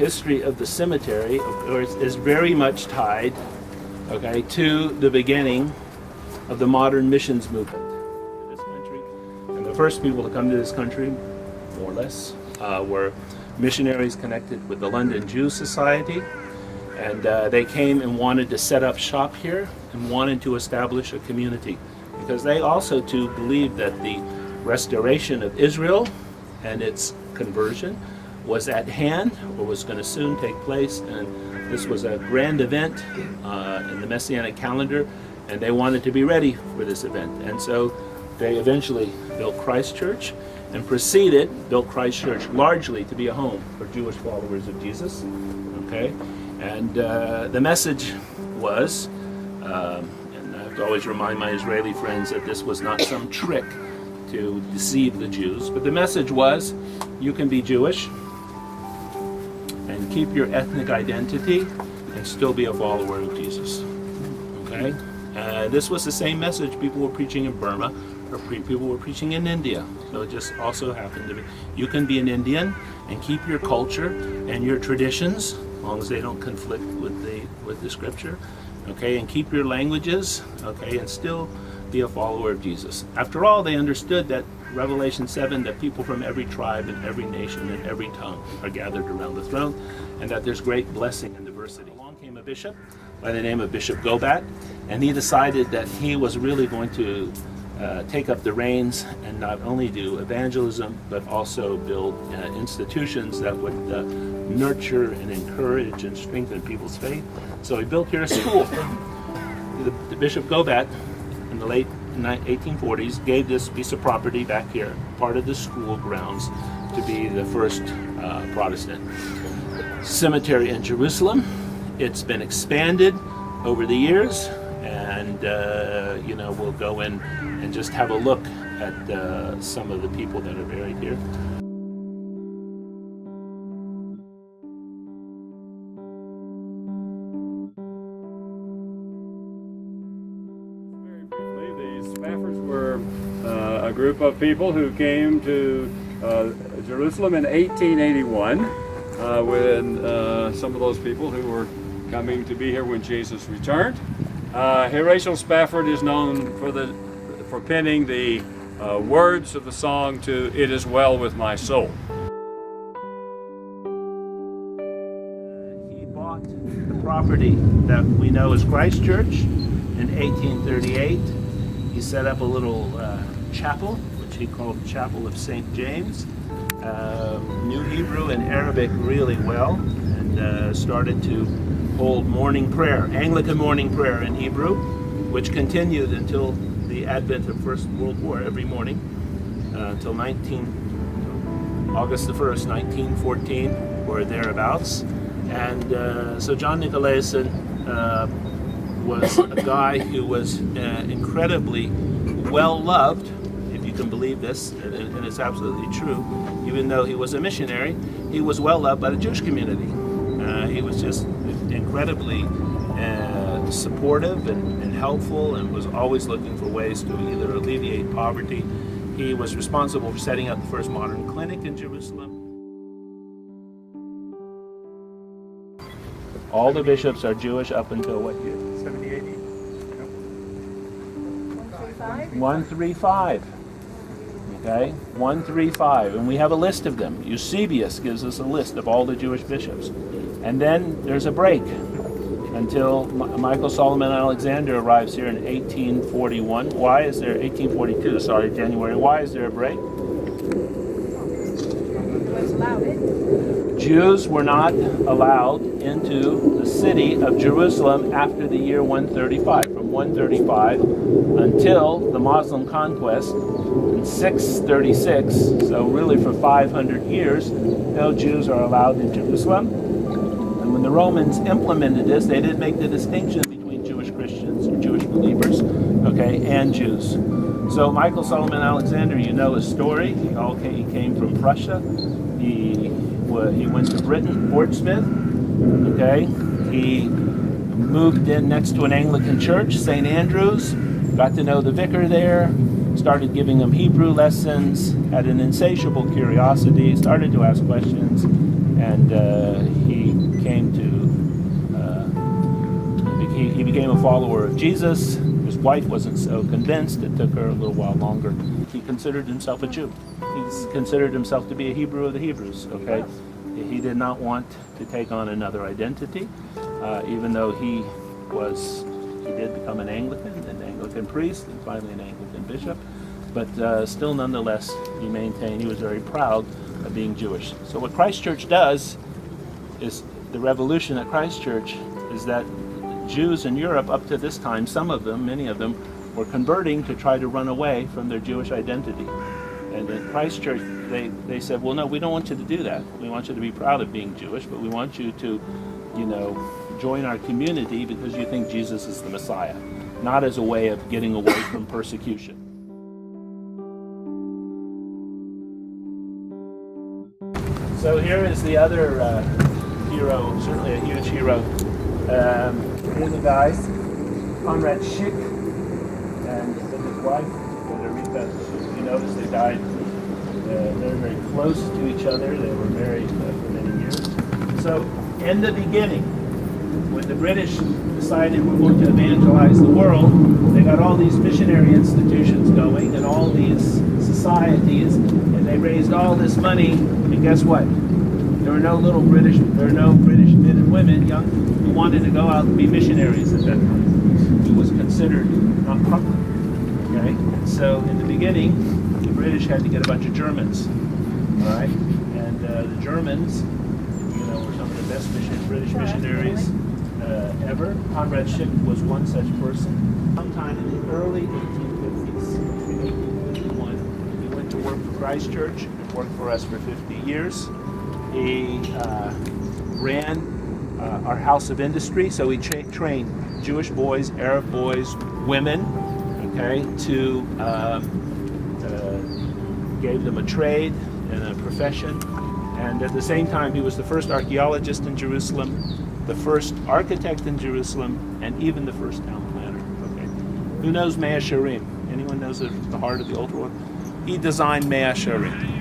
history of the cemetery, of course, is very much tied, okay, to the beginning of the modern missions movement in this country. And the first people to come to this country, more or less, were missionaries connected with the London Jew Society. And they came and wanted to set up shop here and wanted to establish a community, because they also too believed that the restoration of Israel and its conversion was at hand, or was going to soon take place, and this was a grand event in the Messianic calendar, and they wanted to be ready for this event. And so they eventually built Christ Church and built Christ Church largely to be a home for Jewish followers of Jesus. Okay, and the message was, and I have to always remind my Israeli friends that this was not some trick to deceive the Jews, but the message was, you can be Jewish and keep your ethnic identity and still be a follower of Jesus. Okay? This was the same message people were preaching in Burma, or people were preaching in India. So it just also happened to be, you can be an Indian and keep your culture and your traditions, as long as they don't conflict with the scripture, okay, and keep your languages, okay, and still be a follower of Jesus. After all, they understood that Revelation 7, that people from every tribe and every nation and every tongue are gathered around the throne, and that there's great blessing and diversity. Along came a bishop by the name of Bishop Gobat, and he decided that he was really going to take up the reins and not only do evangelism, but also build institutions that would nurture and encourage and strengthen people's faith. So he built here a school. The Bishop Gobat, in the late 1840s, gave this piece of property back here, part of the school grounds, to be the first Protestant cemetery in Jerusalem. It's been expanded over the years, and we'll go in and just have a look at some of the people that are buried here. Spaffords were a group of people who came to Jerusalem in 1881 when some of those people who were coming to be here when Jesus returned. Horatio Spafford is known for penning the words of the song to "It Is Well With My Soul." He bought the property that we know as Christ Church in 1838. He set up a little chapel, which he called the Chapel of St. James, knew Hebrew and Arabic really well, and started to hold morning prayer, Anglican morning prayer in Hebrew, which continued until the advent of First World War every morning, until August the 1st, 1914, or thereabouts. And so John Nicolason was a guy who was incredibly well loved, if you can believe this, and it's absolutely true. Even though he was a missionary, he was well loved by the Jewish community. He was just incredibly supportive and helpful, and was always looking for ways to either alleviate poverty. He was responsible for setting up the first modern clinic in Jerusalem. All the bishops are Jewish up until what year? 70 AD? 135. Okay, 135, and we have a list of them. Eusebius gives us a list of all the Jewish bishops. And then there's a break until Michael Solomon Alexander arrives here in 1841. Why is there, 1842, sorry, January. Why is there a break? Jews were not allowed into the city of Jerusalem after the year 135. From 135 until the Muslim conquest in 636, so really for 500 years, no Jews are allowed in Jerusalem. And when the Romans implemented this, they didn't make the distinction between Jewish Christians or Jewish believers, okay, and Jews. So Michael Solomon Alexander, you know his story. He came from Prussia. He went to Britain, Portsmouth. Okay, he moved in next to an Anglican church, St. Andrew's. Got to know the vicar there. Started giving him Hebrew lessons. Had an insatiable curiosity. Started to ask questions, and he came to he became a follower of Jesus. His wife wasn't so convinced. It took her a little while longer. He considered himself a Jew. He considered himself to be a Hebrew of the Hebrews. Okay, he did not want to take on another identity, even though he did become an Anglican priest, and finally an Anglican bishop. But still, nonetheless, he was very proud of being Jewish. So what Christ Church does is the revolution at Christ Church is that Jews in Europe up to this time, many of them, were converting to try to run away from their Jewish identity. And at Christ Church, they said, well, no, we don't want you to do that. We want you to be proud of being Jewish, but we want you to, join our community because you think Jesus is the Messiah, not as a way of getting away from persecution. So here is the other hero, certainly a huge hero. Here's a guy, Conrad Schick, and his wife, Federica. You notice they died very, very close to each other. They were married for many years. So in the beginning, when the British decided we're going to evangelize the world, they got all these missionary institutions going and all these societies, and they raised all this money, and guess what? There were no British men and women, young, who wanted to go out and be missionaries at that time. It was considered not proper. Okay? And so in the beginning, the British had to get a bunch of Germans. All right? And the Germans, were some of the best British missionaries ever. Conrad Schick was one such person. Sometime in the early 1850s, in 1851, he went to work for Christ Church and worked for us for 50 years. He ran our house of industry, so he trained Jewish boys, Arab boys, women, okay, gave them a trade and a profession. And at the same time, he was the first archaeologist in Jerusalem, the first architect in Jerusalem, and even the first town planner. Okay, who knows Mea Shearim? Anyone knows the heart of the Old World? He designed Mea Shearim.